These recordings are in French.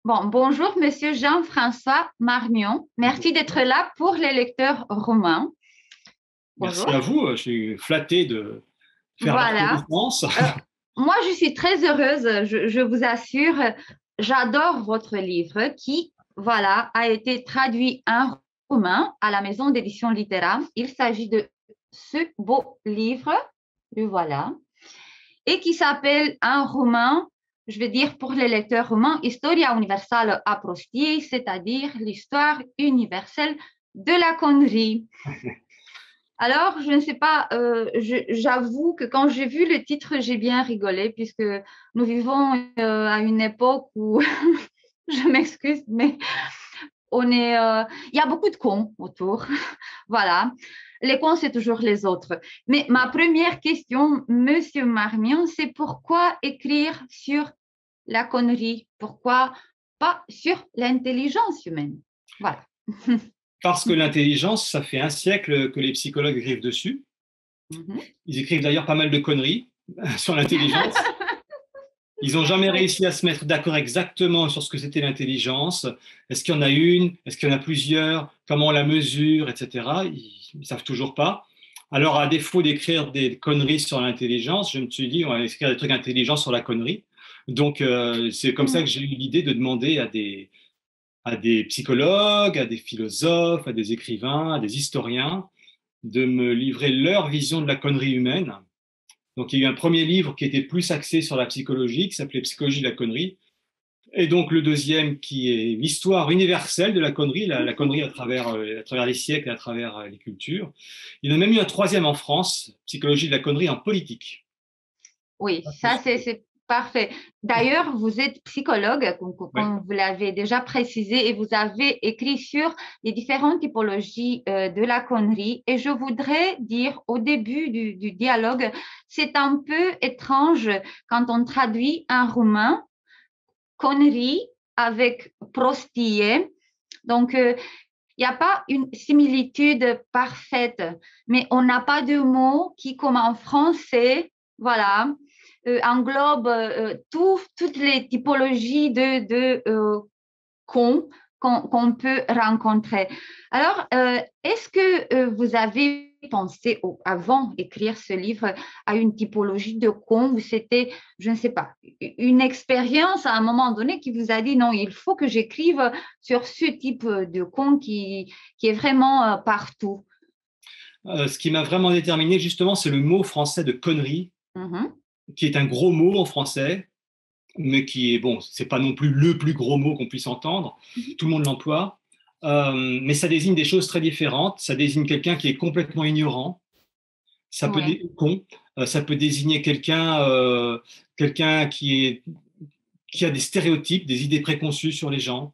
Bon, bonjour, Monsieur Jean-François Marmion. Merci d'être là pour les lecteurs romains. Merci à Bonjour. vous. Je suis flatté de faire votre Voilà. connaissance. Euh, Moi, je suis très heureuse, je vous assure. J'adore votre livre qui, voilà, a été traduit en roumain à la maison d'édition littéraire. Il s'agit de ce beau livre, le voilà, et qui s'appelle en roumain, je vais dire pour les lecteurs roumains, Historia universală a prostiei, c'est-à-dire l'histoire universelle de la connerie. Alors, je ne sais pas, j'avoue que quand j'ai vu le titre, j'ai bien rigolé puisque nous vivons à une époque où, je m'excuse, mais il y a beaucoup de cons autour. Voilà. Les cons, c'est toujours les autres. Mais ma première question, Monsieur Marmion, c'est pourquoi écrire sur la connerie? Pourquoi pas sur l'intelligence humaine? Voilà. Parce que l'intelligence, ça fait un siècle que les psychologues écrivent dessus. Mhm. Ils écrivent d'ailleurs pas mal de conneries sur l'intelligence. Ils n'ont jamais Oui. réussi à se mettre d'accord exactement sur ce que c'était l'intelligence. Est-ce qu'il y en a une? Est-ce qu'il y en a plusieurs? Comment on la mesure, etc. Ils ne savent toujours pas. Alors, à défaut d'écrire des conneries sur l'intelligence, je me suis dit, on va écrire des trucs intelligents sur la connerie. Donc, c'est comme ça que j'ai eu l'idée de demander à des psychologues, à des philosophes, à des écrivains, à des historiens, de me livrer leur vision de la connerie humaine. Donc, il y a eu un premier livre qui était plus axé sur la psychologie, qui s'appelait Psychologie de la connerie. Et donc, le deuxième qui est l'histoire universelle de la connerie, la connerie à travers les siècles et à travers les cultures. Il y en a même eu un troisième en France, Psychologie de la connerie en politique. Oui, ça c'est parfait. D'ailleurs, vous êtes psychologue, Ouais. comme vous l'avez déjà précisé, et vous avez écrit sur les différentes typologies de la connerie. Et je voudrais dire au début du dialogue, c'est un peu étrange quand on traduit en roumain connerie avec prostie. Donc, il n'y a pas une similitude parfaite, mais on n'a pas de mot qui, comme en français, voilà, englobe toutes les typologies de cons qu'on peut rencontrer. Alors, est-ce que vous avez pensé avant d'écrire ce livre à une typologie de cons ou c'était, je ne sais pas, une expérience à un moment donné qui vous a dit non, il faut que j'écrive sur ce type de con qui est vraiment partout. Ce qui m'a vraiment déterminé, justement, c'est le mot français de connerie, Mhm. qui est un gros mot en français, mais qui est, bon, c'est pas non plus le plus gros mot qu'on puisse entendre. Tout le monde l'emploie. Mais ça désigne des choses très différentes. Ça désigne quelqu'un qui est complètement ignorant. Ça peut Oui, con. Ça peut désigner quelqu'un qui a des stéréotypes, des idées préconçues sur les gens.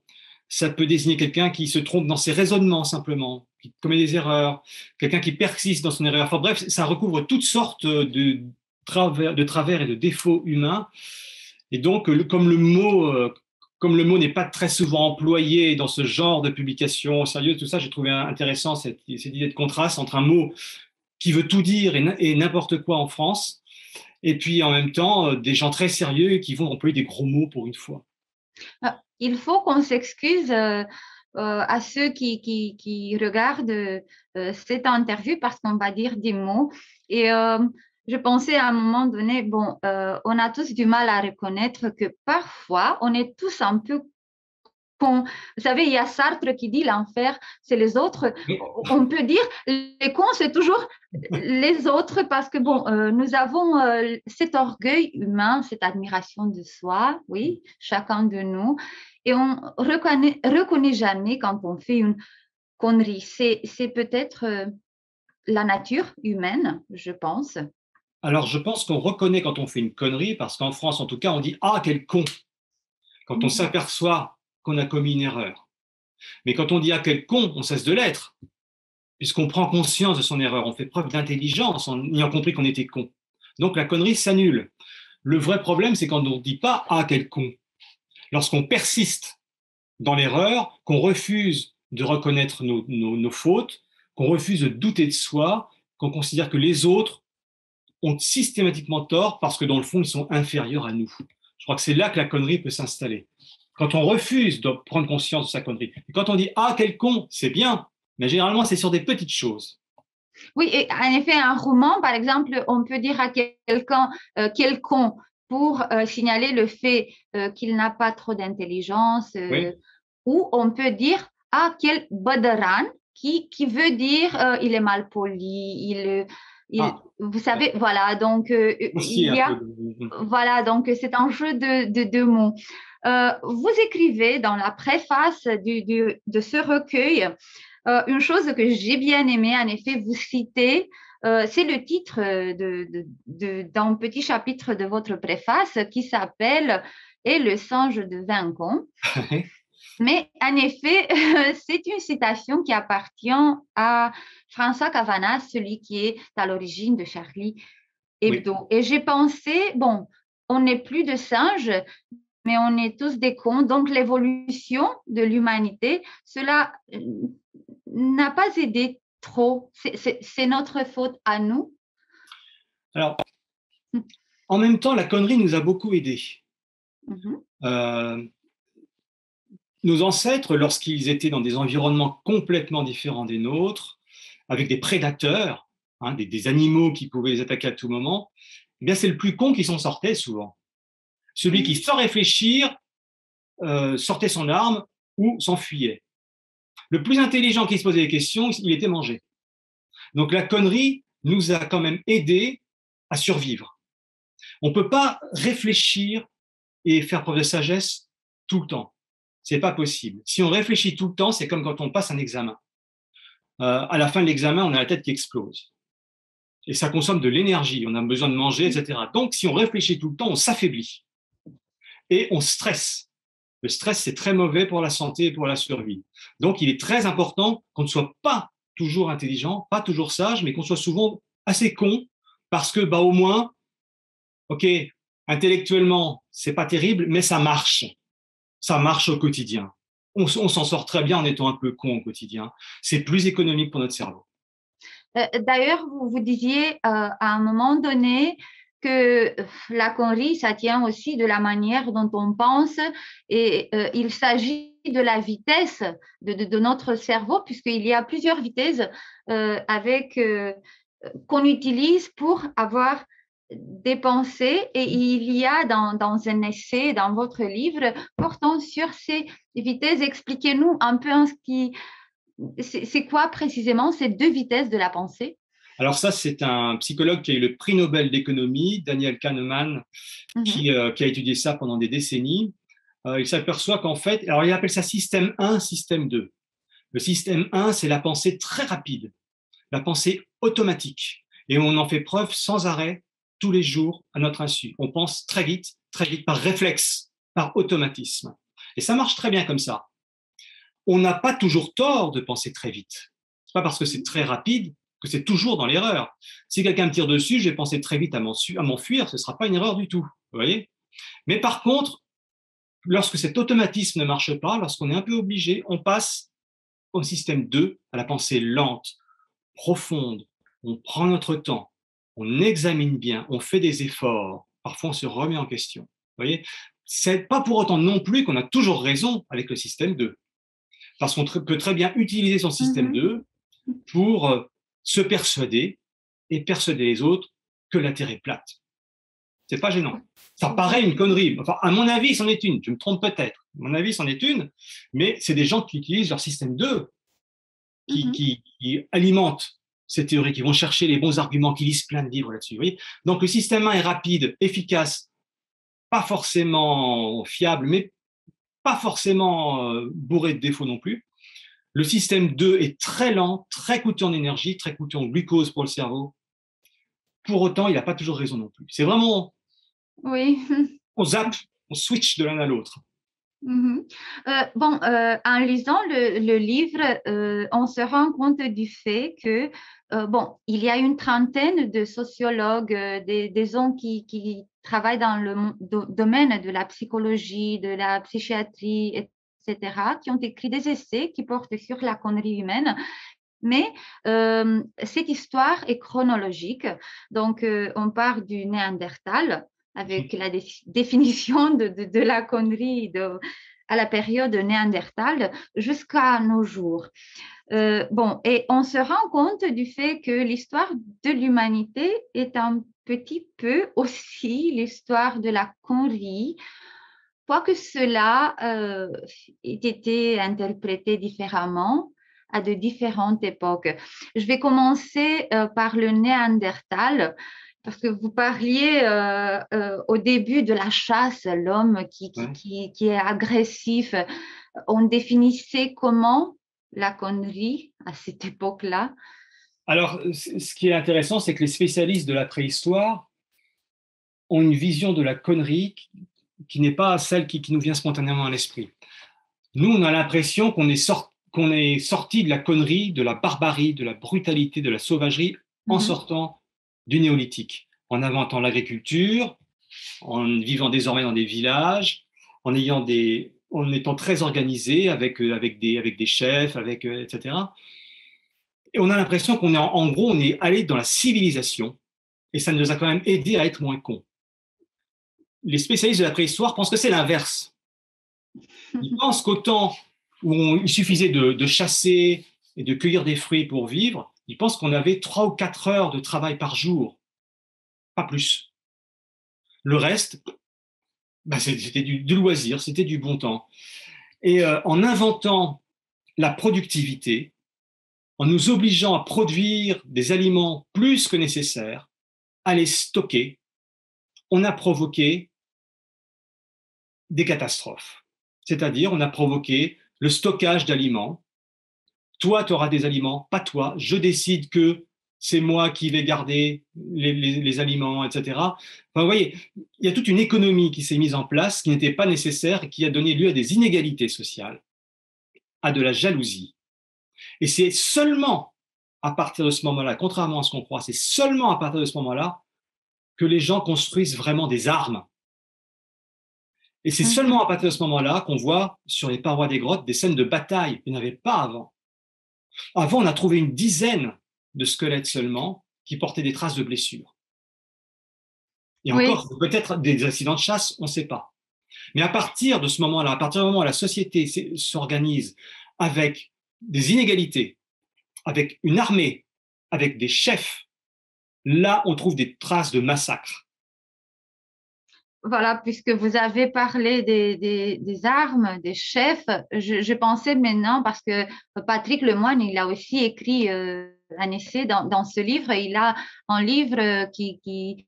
Ça peut désigner quelqu'un qui se trompe dans ses raisonnements simplement, qui commet des erreurs, quelqu'un qui persiste dans son erreur. Enfin bref, ça recouvre toutes sortes de travers et de défauts humains. Et donc, comme le mot n'est pas très souvent employé dans ce genre de publication sérieuse, tout ça, j'ai trouvé intéressant cette idée de contraste entre un mot qui veut tout dire et n'importe quoi en France, et puis en même temps, des gens très sérieux qui vont employer des gros mots pour une fois. Il faut qu'on s'excuse à ceux qui regardent cette interview parce qu'on va dire des mots. Et je pensais à un moment donné, bon, on a tous du mal à reconnaître que parfois, on est tous un peu cons. Vous savez, il y a Sartre qui dit l'enfer, c'est les autres. On peut dire les cons, c'est toujours les autres parce que, bon, nous avons cet orgueil humain, cette admiration de soi, oui, chacun de nous. Et on reconnaît jamais quand on fait une connerie. C'est peut-être la nature humaine, je pense. Alors, je pense qu'on reconnaît quand on fait une connerie, parce qu'en France, en tout cas, on dit ah, quel con, quand on s'aperçoit qu'on a commis une erreur. Mais quand on dit ah, quel con, on cesse de l'être, puisqu'on prend conscience de son erreur, on fait preuve d'intelligence en ayant compris qu'on était con. Donc, la connerie s'annule. Le vrai problème, c'est quand on ne dit pas ah, quel con. Lorsqu'on persiste dans l'erreur, qu'on refuse de reconnaître nos fautes, qu'on refuse de douter de soi, qu'on considère que les autres ont systématiquement tort parce que dans le fond, ils sont inférieurs à nous. Je crois que c'est là que la connerie peut s'installer. quand on refuse de prendre conscience de sa connerie. Et quand on dit ah quel con, c'est bien, mais généralement c'est sur des petites choses. Oui, et en effet, un roman, par exemple, on peut dire à quelqu'un quel con pour signaler le fait qu'il n'a pas trop d'intelligence, Oui. ou on peut dire ah quel bodoran qui veut dire il est mal poli, Ah, vous savez, voilà, donc aussi il un y peu. a, voilà, donc c'est un jeu de mots. Vous écrivez dans la préface de ce recueil une chose que j'ai bien aimée, en effet, vous citez, c'est le titre d'un petit chapitre de votre préface qui s'appelle Et le singe de Vincon. Mais en effet, c'est une citation qui appartient à François Cavanas, celui qui est à l'origine de Charlie Oui. Hebdo. Et j'ai pensé, bon, on n'est plus de singes, mais on est tous des cons. Donc, l'évolution de l'humanité, cela n'a pas aidé trop. C'est notre faute à nous. Alors, en même temps, la connerie nous a beaucoup aidés. Mhm. Nos ancêtres, lorsqu'ils étaient dans des environnements complètement différents des nôtres, avec des prédateurs, hein, des animaux qui pouvaient les attaquer à tout moment, eh bien c'est le plus con qui s'en sortait souvent. Celui qui, sans réfléchir, sortait son arme ou s'enfuyait. Le plus intelligent qui se posait des questions, il était mangé. Donc la connerie nous a quand même aidés à survivre. On ne peut pas réfléchir et faire preuve de sagesse tout le temps. C'est pas possible. Si on réfléchit tout le temps, c'est comme quand on passe un examen. À la fin de l'examen, on a la tête qui explose. Et ça consomme de l'énergie, on a besoin de manger, etc. Donc, si on réfléchit tout le temps, on s'affaiblit et on stresse. Le stress, c'est très mauvais pour la santé et pour la survie. Donc, il est très important qu'on ne soit pas toujours intelligent, pas toujours sage, mais qu'on soit souvent assez con, parce que, bah, au moins, ok, intellectuellement, c'est pas terrible, mais ça marche. Ça marche au quotidien. On s'en sort très bien en étant un peu con au quotidien. C'est plus économique pour notre cerveau. D'ailleurs, vous disiez à un moment donné que la connerie, ça tient aussi de la manière dont on pense et il s'agit de la vitesse de notre cerveau, puisqu'il y a plusieurs vitesses qu'on utilise pour avoir des pensées et il y a dans un essai, dans votre livre, portant sur ces vitesses. Expliquez-nous un peu c'est quoi précisément ces deux vitesses de la pensée? Alors ça, c'est un psychologue qui a eu le prix Nobel d'économie, Daniel Kahneman, Mhm. qui a étudié ça pendant des décennies. Il s'aperçoit qu'en fait, alors il appelle ça système 1, système 2. Le système 1, c'est la pensée très rapide, la pensée automatique. Et on en fait preuve sans arrêt tous les jours à notre insu. On pense très vite, par réflexe, par automatisme. Et ça marche très bien comme ça. On n'a pas toujours tort de penser très vite. C'est pas parce que c'est très rapide que c'est toujours dans l'erreur. Si quelqu'un me tire dessus, je vais penser très vite à m'enfuir, ce ne sera pas une erreur du tout. Vous voyez? Mais par contre, lorsque cet automatisme ne marche pas, lorsqu'on est un peu obligé, on passe au système 2, à la pensée lente, profonde. On prend notre temps, on examine bien, on fait des efforts. Parfois, on se remet en question. Vous voyez? C'est pas pour autant non plus qu'on a toujours raison avec le système 2. Parce qu'on peut très bien utiliser son système Mhm. 2 pour se persuader et persuader les autres que la Terre est plate. C'est pas gênant. Ça paraît une Oui. connerie. Enfin, à mon avis, c'en est une. Je me trompe peut-être. À mon avis, c'en est une. Mais c'est des gens qui utilisent leur système 2, Mhm. qui alimentent ces théories, qui vont chercher les bons arguments, qui lisent plein de livres là-dessus. Vous voyez. Donc, le système 1 est rapide, efficace, pas forcément fiable, mais pas forcément bourré de défauts non plus. Le système 2 est très lent, très coûteux en énergie, très coûteux en glucose pour le cerveau. Pour autant, il n'a pas toujours raison non plus. C'est vraiment, Oui. on zappe, on switch de l'un à l'autre. Mhm. Bon, en lisant le livre, on se rend compte du fait que, bon, il y a une trentaine de sociologues, des hommes qui travaillent dans le domaine de la psychologie, de la psychiatrie, etc., qui ont écrit des essais qui portent sur la connerie humaine. Mais cette histoire est chronologique. Donc, on part du Néandertal avec la définition de la connerie à la période néandertale jusqu'à nos jours. Bon, et on se rend compte du fait que l'histoire de l'humanité est un petit peu aussi l'histoire de la connerie, quoique cela ait été interprété différemment à de différentes époques. Je vais commencer par le Néandertal, parce que vous parliez au début de la chasse, l'homme Ouais. qui est agressif. On définissait comment la connerie à cette époque-là? Alors, ce qui est intéressant, c'est que les spécialistes de la préhistoire ont une vision de la connerie qui n'est pas celle qui nous vient spontanément à l'esprit. Nous, on a l'impression qu'on est sorti de la connerie, de la barbarie, de la brutalité, de la sauvagerie en Mhm. sortant du néolithique, en inventant l'agriculture, en vivant désormais dans des villages, en étant très organisé avec des chefs, etc. Et on a l'impression qu'on est en gros, on est allé dans la civilisation et ça nous a quand même aidé à être moins cons. Les spécialistes de la préhistoire pensent que c'est l'inverse. Ils pensent qu'au temps où il suffisait de chasser et de cueillir des fruits pour vivre, ils pensent qu'on avait 3 ou 4 heures de travail par jour, pas plus. Le reste, bah, c'était du loisir, c'était du bon temps. Et en inventant la productivité, en nous obligeant à produire des aliments plus que nécessaires, à les stocker, on a provoqué des catastrophes. C'est-à-dire, on a provoqué le stockage d'aliments. Toi, tu auras des aliments, pas toi. Je décide que c'est moi qui vais garder les aliments, etc. Enfin, vous voyez, il y a toute une économie qui s'est mise en place qui n'était pas nécessaire et qui a donné lieu à des inégalités sociales, à de la jalousie. Et c'est seulement à partir de ce moment-là, contrairement à ce qu'on croit, c'est seulement à partir de ce moment-là que les gens construisent vraiment des armes. Et c'est Mhm. seulement à partir de ce moment-là qu'on voit sur les parois des grottes des scènes de bataille. Il n'y en avait pas avant. Avant, on a trouvé une dizaine de squelettes seulement qui portaient des traces de blessures. Et Oui, encore, peut-être des accidents de chasse, on ne sait pas. Mais à partir de ce moment-là, à partir du moment où la société s'organise avec des inégalités, avec une armée, avec des chefs, là, on trouve des traces de massacres. voilà, puisque vous avez parlé des armes, des chefs, je pensais maintenant, parce que Patrick Lemoine, il a aussi écrit un essai dans ce livre, il a un livre qui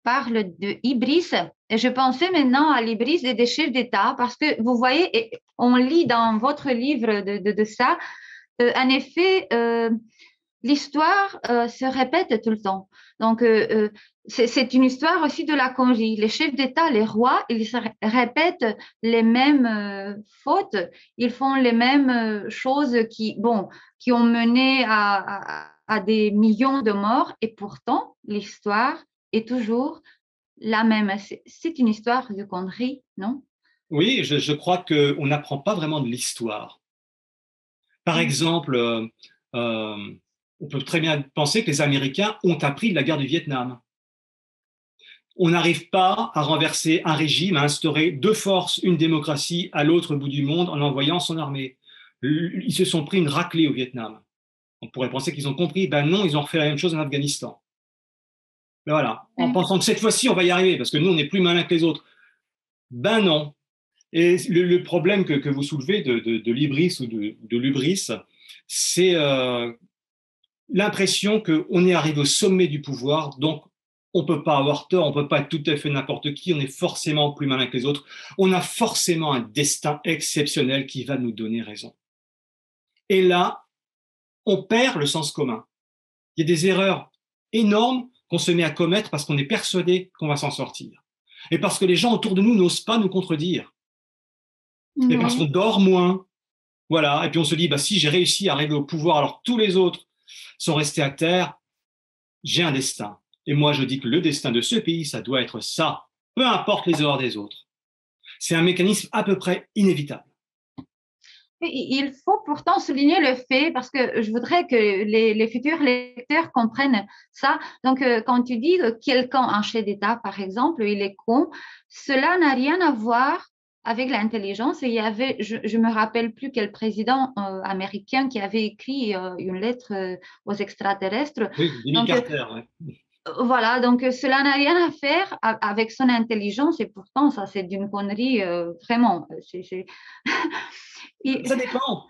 parle de Ibris, et je pensais maintenant à l'Ibris des chefs d'État, parce que vous voyez, on lit dans votre livre de ça, en effet, l'histoire se répète tout le temps. Donc, c'est une histoire aussi de la connerie. Les chefs d'État, les rois, ils se répètent les mêmes fautes, ils font les mêmes choses bon, qui ont mené à des millions de morts, et pourtant, l'histoire est toujours la même. C'est une histoire de connerie, non? Oui, je crois qu'on n'apprend pas vraiment de l'histoire. Par Mm. exemple, euh, on peut très bien penser que les Américains ont appris de la guerre du Vietnam. On n'arrive pas à renverser un régime, à instaurer de force une démocratie à l'autre bout du monde en envoyant son armée. Ils se sont pris une raclée au Vietnam. On pourrait penser qu'ils ont compris. Ben non, ils ont refait la même chose en Afghanistan. Ben voilà, en Oui. pensant que cette fois-ci, on va y arriver, parce que nous, on est plus malins que les autres. Ben non. Et le problème que vous soulevez de l'hybris ou de l'ubris, c'est l'impression qu'on est arrivé au sommet du pouvoir, donc on ne peut pas avoir tort, on ne peut pas être tout à fait n'importe qui, on est forcément plus malin que les autres, on a forcément un destin exceptionnel qui va nous donner raison. Et là, on perd le sens commun. Il y a des erreurs énormes qu'on se met à commettre parce qu'on est persuadé qu'on va s'en sortir. Et parce que les gens autour de nous n'osent pas nous contredire. Et parce qu'on Oui. dort moins. Voilà. Et puis on se dit, bah, si j'ai réussi à arriver au pouvoir alors que tous les autres sont restés à terre, j'ai un destin. Et moi, je dis que le destin de ce pays, ça doit être ça, peu importe les erreurs des autres. C'est un mécanisme à peu près inévitable. Il faut pourtant souligner le fait, parce que je voudrais que les futurs lecteurs comprennent ça. Donc, quand tu dis que quelqu'un, un chef d'État, par exemple, il est con, cela n'a rien à voir avec l'intelligence. Et il y avait, je me rappelle plus quel président américain qui avait écrit une lettre aux extraterrestres. Oui, Jimmy Donc, Carter. Ouais. voilà, donc cela n'a rien à faire avec son intelligence et pourtant, ça, c'est d'une connerie, vraiment. Et- Ça dépend.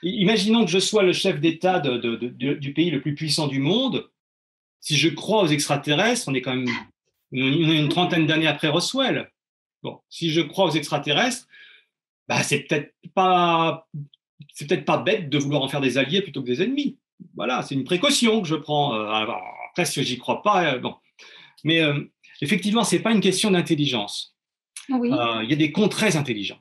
Imaginons que je sois le chef d'État du pays le plus puissant du monde. Si je crois aux extraterrestres, on est quand même une trentaine d'années après Roswell. Bon, si je crois aux extraterrestres, bah, c'est peut-être pas bête de vouloir en faire des alliés plutôt que des ennemis. Voilà, c'est une précaution que je prends. Alors, après, si j'y crois pas, bon. Mais effectivement, c'est pas une question d'intelligence. oui, Il y a des cons très intelligents,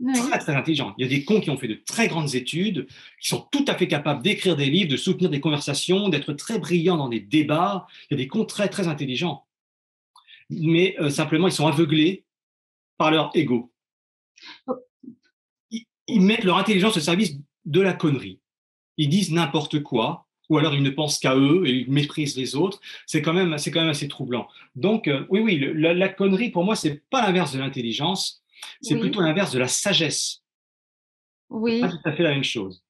oui. très très intelligents. Il y a des cons qui ont fait de très grandes études, qui sont tout à fait capables d'écrire des livres, de soutenir des conversations, d'être très brillants dans des débats. Il y a des cons très très intelligents, mais simplement ils sont aveuglés par leur ego. Ils mettent leur intelligence au service de la connerie. Ils disent n'importe quoi, ou alors ils ne pensent qu'à eux et ils méprisent les autres. C'est quand même assez troublant. Donc, oui, oui, la connerie, pour moi, c'est pas l'inverse de l'intelligence, c'est plutôt Oui, l'inverse de la sagesse. C'est pas oui. tout à fait la même chose.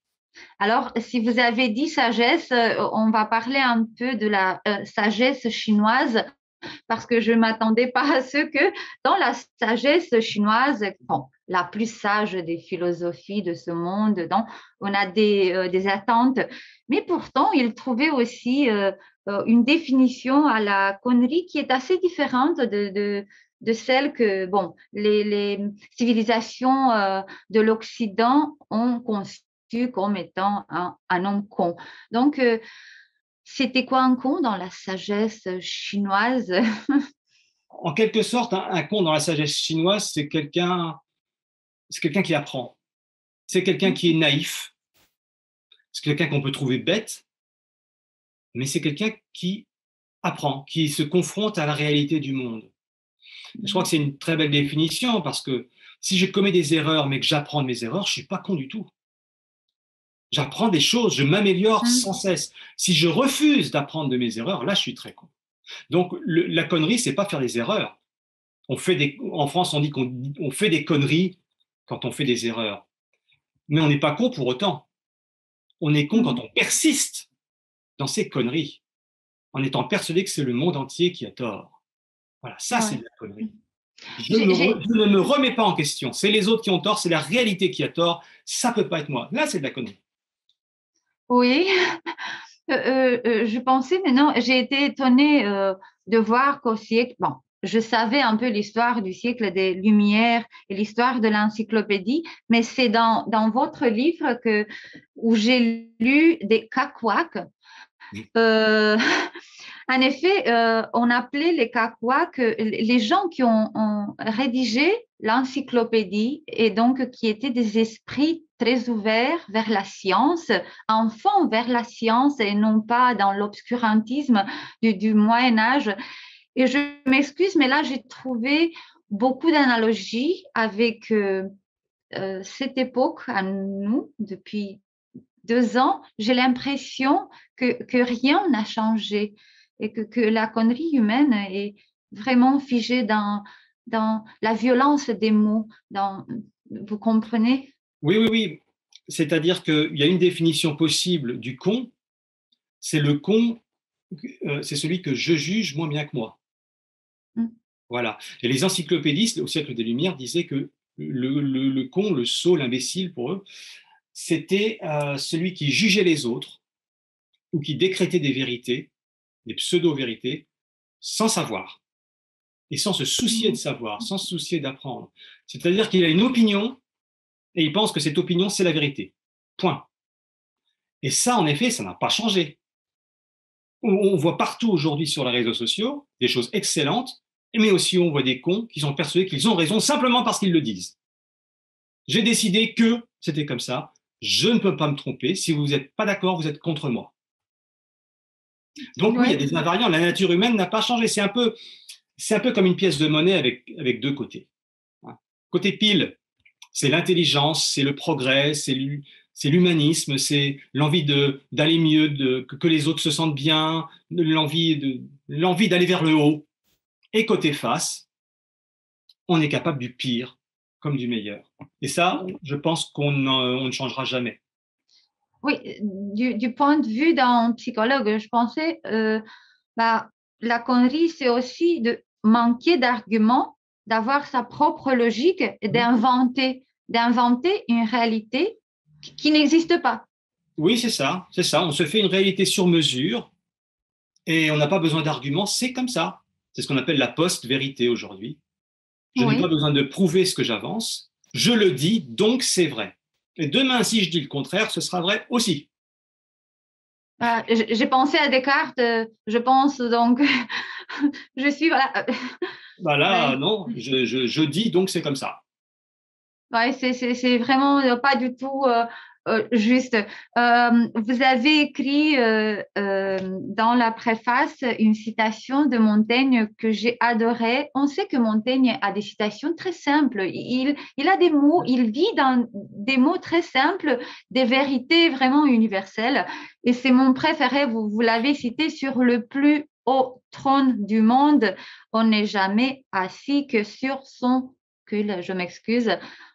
Alors, si vous avez dit sagesse, on va parler un peu de la sagesse chinoise parce que je ne m'attendais pas à ce que dans la sagesse chinoise, bon, la plus sage des philosophies de ce monde, donc on a des attentes, mais pourtant, il trouvait aussi une définition à la connerie qui est assez différente de celle que bon, les civilisations de l'Occident ont conçue comme étant un homme con. Donc, c'était quoi un con dans la sagesse chinoise? En quelque sorte, un con dans la sagesse chinoise, c'est quelqu'un qui apprend. C'est quelqu'un qui est naïf. C'est quelqu'un qu'on peut trouver bête, mais c'est quelqu'un qui apprend, qui se confronte à la réalité du monde. Je crois que c'est une très belle définition parce que si je commets des erreurs mais que j'apprends de mes erreurs, je ne suis pas con du tout. J'apprends des choses, je m'améliore sans cesse. Si je refuse d'apprendre de mes erreurs, là, je suis très con. Donc, la connerie, c'est pas faire des erreurs. En France, on dit qu'on fait des conneries quand on fait des erreurs. Mais on n'est pas con pour autant. On est con quand on persiste dans ces conneries, en étant persuadé que c'est le monde entier qui a tort. Voilà, ça, c'est Ouais. de la connerie. J'ai, j'ai- Je ne me remets pas en question. C'est les autres qui ont tort, c'est la réalité qui a tort. Ça peut pas être moi. Là, c'est de la connerie. oui, je pensais, mais non, j'ai été étonnée de voir qu'au siècle, bon, je savais un peu l'histoire du siècle des Lumières et l'histoire de l'encyclopédie, mais c'est dans votre livre où j'ai lu des cacouacs. Euh, En effet, on appelait les Kakouaks les gens qui ont rédigé l'encyclopédie et donc qui étaient des esprits très ouverts vers la science, enfants vers la science et non pas dans l'obscurantisme du Moyen Âge. Et je m'excuse, mais là, j'ai trouvé beaucoup d'analogies avec cette époque à nous depuis 2 ans. J'ai l'impression que rien n'a changé et que la connerie humaine est vraiment figée dans la violence des mots. Vous comprenez? Oui, oui, oui. C'est-à-dire qu'il y a une définition possible du con. C'est le con, c'est celui que je juge moins bien que moi. Mm. Voilà. Et les encyclopédistes, au siècle des Lumières, disaient que le con, le sot, l'imbécile, pour eux, c'était celui qui jugeait les autres ou qui décrétait des vérités, des pseudo-vérités, sans savoir et sans se soucier de savoir, sans se soucier d'apprendre. C'est-à-dire qu'il a une opinion et il pense que cette opinion, c'est la vérité. Point. Et ça, en effet, ça n'a pas changé. On voit partout aujourd'hui sur les réseaux sociaux des choses excellentes, mais aussi on voit des cons qui sont persuadés qu'ils ont raison simplement parce qu'ils le disent. J'ai décidé que c'était comme ça, je ne peux pas me tromper, si vous n'êtes pas d'accord, vous êtes contre moi. Donc oui, il y a Ouais. des invariants, la nature humaine n'a pas changé, c'est un peu comme une pièce de monnaie avec deux côtés. Côté pile, c'est l'intelligence, c'est le progrès, c'est l'humanisme, c'est l'envie d'aller mieux, que les autres se sentent bien, l'envie d'aller vers le haut. Et côté face, on est capable du pire comme du meilleur. Et ça, je pense qu'on ne changera jamais. Oui, du point de vue d'un psychologue, je pensais, bah, la connerie, c'est aussi de manquer d'arguments, d'avoir sa propre logique et d'inventer une réalité qui n'existe pas. Oui, c'est ça, c'est ça. On se fait une réalité sur mesure et on n'a pas besoin d'arguments, c'est comme ça. C'est ce qu'on appelle la post-vérité aujourd'hui. Je n'ai pas Oui. besoin de prouver ce que j'avance, je le dis, donc c'est vrai. Et demain, si je dis le contraire, ce sera vrai aussi. J'ai pensé à Descartes, je pense donc, je suis, voilà. Bah là, Ouais. non, je dis, donc c'est comme ça. Ouais, c'est vraiment pas du tout juste. Vous avez écrit dans la préface une citation de Montaigne que j'ai adorée. On sait que Montaigne a des citations très simples. Il a des mots, il vit dans des mots très simples, des vérités vraiment universelles. Et c'est mon préféré, vous l'avez cité, sur le plus haut trône du monde, on n'est jamais assis que sur son cul. Je m'excuse,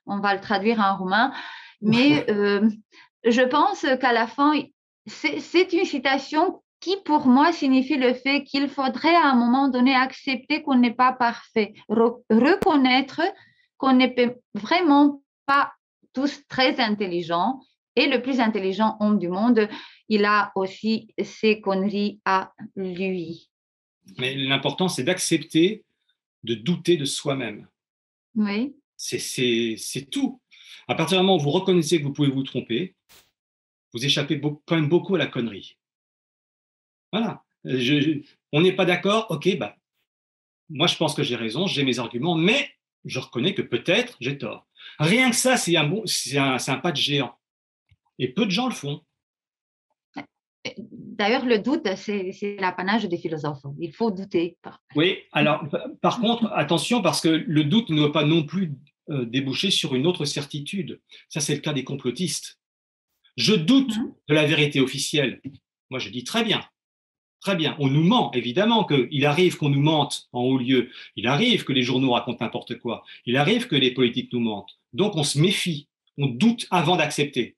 on va le traduire en roumain, mais je pense qu'à la fin, c'est une citation qui, pour moi, signifie le fait qu'il faudrait à un moment donné accepter qu'on n'est pas parfait, reconnaître qu'on n'est vraiment pas tous très intelligents et le plus intelligent homme du monde, il a aussi ses conneries à lui. Mais l'important, c'est d'accepter de douter de soi-même. Oui. C'est tout. À partir du moment où vous reconnaissez que vous pouvez vous tromper, vous échappez quand même beaucoup à la connerie. Voilà. On n'est pas d'accord, ok, bah, moi je pense que j'ai raison, j'ai mes arguments, mais je reconnais que peut-être j'ai tort. Rien que ça, c'est un pas de géant. Et peu de gens le font. D'ailleurs, le doute, c'est l'apanage des philosophes. Il faut douter. Oui, alors par contre, attention, parce que le doute ne doit pas non plus déboucher sur une autre certitude. Ça, c'est le cas des complotistes. Je doute Mhm. de la vérité officielle. Moi, je dis très bien. Très bien, on nous ment, évidemment qu'il arrive qu'on nous mente en haut lieu, il arrive que les journaux racontent n'importe quoi, il arrive que les politiques nous mentent. Donc on se méfie, on doute avant d'accepter.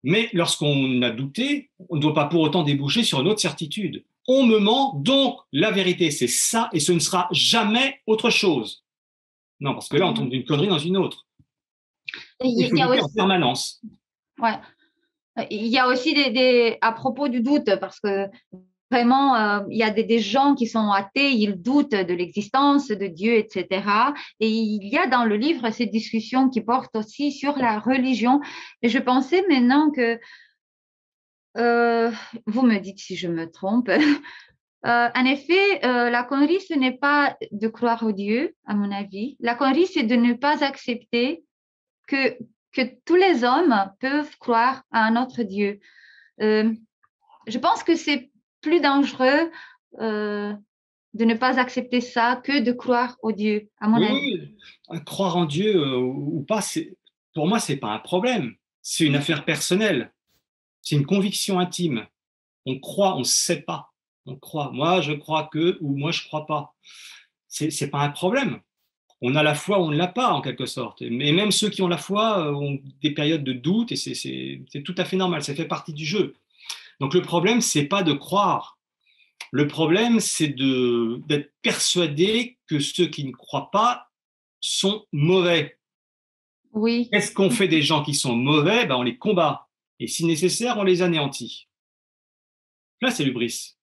Mais lorsqu'on a douté, on ne doit pas pour autant déboucher sur une autre certitude. On me ment, donc la vérité c'est ça et ce ne sera jamais autre chose. Non, parce que là on tombe d'une connerie dans une autre. Il Il faut y a douter en aussi, permanence. ouais, il y a aussi à propos du doute, parce que vraiment, il y a des gens qui sont athées, ils doutent de l'existence de Dieu, etc. Et il y a dans le livre ces discussions qui portent aussi sur la religion. Et je pensais maintenant que, euh, vous me dites si je me trompe, en effet, la connerie, ce n'est pas de croire au Dieu, à mon avis. La connerie, c'est de ne pas accepter que, que tous les hommes peuvent croire à un autre Dieu. Euh, je pense que c'est plus dangereux euh, de ne pas accepter ça que de croire au Dieu, à mon Oui, avis. oui, croire en Dieu ou pas, pour moi, c'est pas un problème. C'est une affaire personnelle. C'est une conviction intime. On croit, on ne sait pas. On croit. Moi, je crois que, ou moi, je crois pas. C'est pas un problème. On a la foi ou on ne l'a pas, en quelque sorte. Mais même ceux qui ont la foi ont des périodes de doute et c'est tout à fait normal. Ça fait partie du jeu. Donc, le problème, c'est pas de croire. Le problème, c'est d'être persuadé que ceux qui ne croient pas sont mauvais. Oui. Qu'est-ce qu'on fait des gens qui sont mauvais? Ben, on les combat. Et si nécessaire, on les anéantit. Là, c'est l'hubris.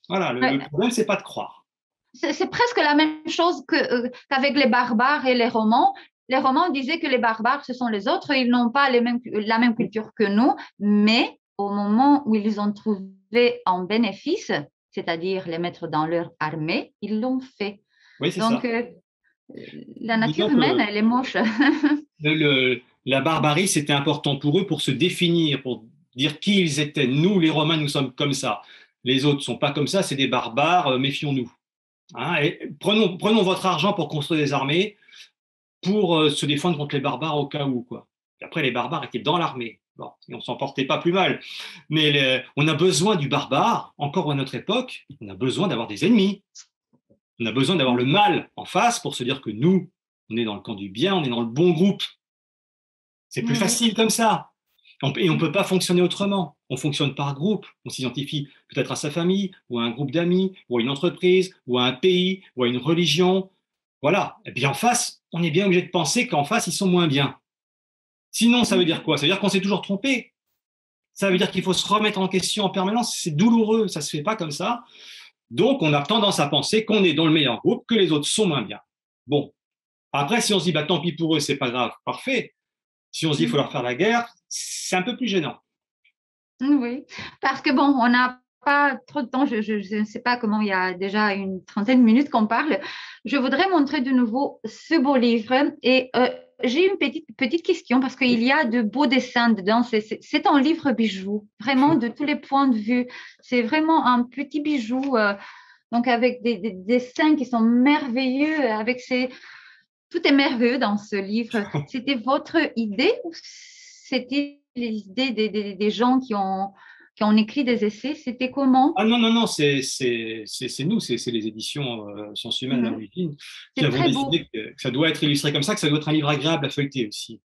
Voilà, le Ouais. problème, c'est pas de croire. C'est presque la même chose qu'avec les barbares et les romans. Les romans disaient que les barbares, ce sont les autres, ils n'ont pas la même culture que nous, mais au moment où ils ont trouvé un bénéfice, c'est-à-dire les mettre dans leur armée, ils l'ont fait. Oui, c'est Donc, ça. la nature Disons humaine, que elle est moche. la barbarie, c'était important pour eux pour se définir, pour dire qui ils étaient. Nous, les Romains, nous sommes comme ça. Les autres ne sont pas comme ça, c'est des barbares, méfions-nous. Hein, et prenons votre argent pour construire des armées, pour se défendre contre les barbares au cas où, quoi. Et après, les barbares étaient dans l'armée. Bon, et on s'en portait pas plus mal. Mais on a besoin du barbare, encore à notre époque, on a besoin d'avoir des ennemis. On a besoin d'avoir le mal en face pour se dire que nous, on est dans le camp du bien, on est dans le bon groupe. C'est plus Oui. facile comme ça. Et on ne peut pas fonctionner autrement. On fonctionne par groupe. On s'identifie peut-être à sa famille, ou à un groupe d'amis, ou à une entreprise, ou à un pays, ou à une religion. Voilà. Et puis en face, on est bien obligé de penser qu'en face, ils sont moins bien. Sinon, ça veut dire quoi? Ça veut dire qu'on s'est toujours trompé. Ça veut dire qu'il faut se remettre en question en permanence. C'est douloureux, ça ne se fait pas comme ça. Donc, on a tendance à penser qu'on est dans le meilleur groupe, que les autres sont moins bien. Bon. Après, si on se dit, bah, tant pis pour eux, c'est pas grave, parfait. Si on se dit, il faut leur faire la guerre, c'est un peu plus gênant. Oui, parce que bon, on n'a pas trop de temps. Je ne sais pas comment, il y a déjà une trentaine de minutes qu'on parle. Je voudrais montrer de nouveau ce beau livre et j'ai une petite question parce qu'il y a de beaux dessins dedans. C'est un livre bijou, vraiment de tous les points de vue. C'est vraiment un petit bijou, donc avec des dessins qui sont merveilleux, avec tout est merveilleux dans ce livre. C'était votre idée ou c'était les idées des gens qui ont écrit des essais? C'était comment? Ah non, non, non, c'est nous, c'est les éditions Sciences Humaines à Mhm. l'origine qui C'est avons très beau. décidé que ça doit être illustré comme ça, que ça doit être un livre agréable à feuilleter aussi.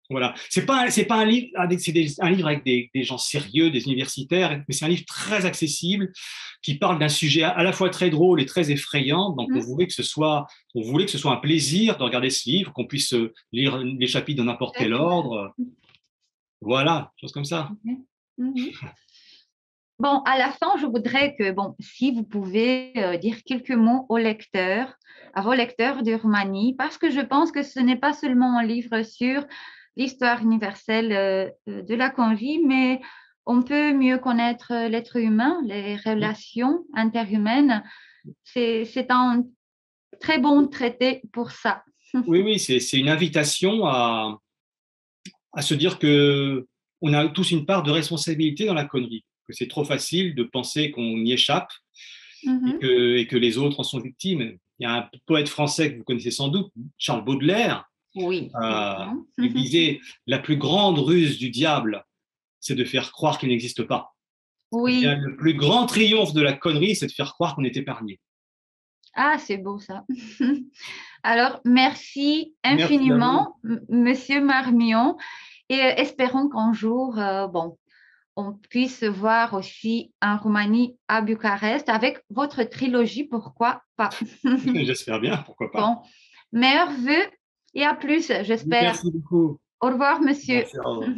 Voilà. C'est pas un livre, un livre avec des gens sérieux, des universitaires, mais c'est un livre très accessible qui parle d'un sujet à la fois très drôle et très effrayant. Donc, Mhm. on voulait que ce soit un plaisir de regarder ce livre, qu'on puisse lire les chapitres dans n'importe quel ordre. Voilà, choses comme ça. Mhm. Mhm. Bon, à la fin, je voudrais que, bon, si vous pouvez dire quelques mots aux lecteurs, à vos lecteurs de Roumanie, parce que je pense que ce n'est pas seulement un livre sur l'histoire universelle de la Congie, mais on peut mieux connaître l'être humain, les relations interhumaines. C'est un très bon traité pour ça. Oui, oui, c'est une invitation à se dire que on a tous une part de responsabilité dans la connerie, que c'est trop facile de penser qu'on y échappe Mhm. et que les autres en sont victimes. Il y a un poète français que vous connaissez sans doute, Charles Baudelaire, Oui, évidemment. il disait la plus grande ruse du diable, c'est de faire croire qu'il n'existe pas. Eh bien, Oui. le plus grand triomphe de la connerie, c'est de faire croire qu'on est épargné. Ah, c'est beau ça. Alors, merci Merci à vous. infiniment, Monsieur Marmion, et espérons qu'un jour, bon, on puisse voir aussi en Roumanie, à Bucarest, avec votre trilogie, pourquoi pas. J'espère bien, pourquoi pas. Bon, meilleurs vœux et à plus, j'espère. Merci beaucoup. Au revoir, monsieur. Merci, au revoir.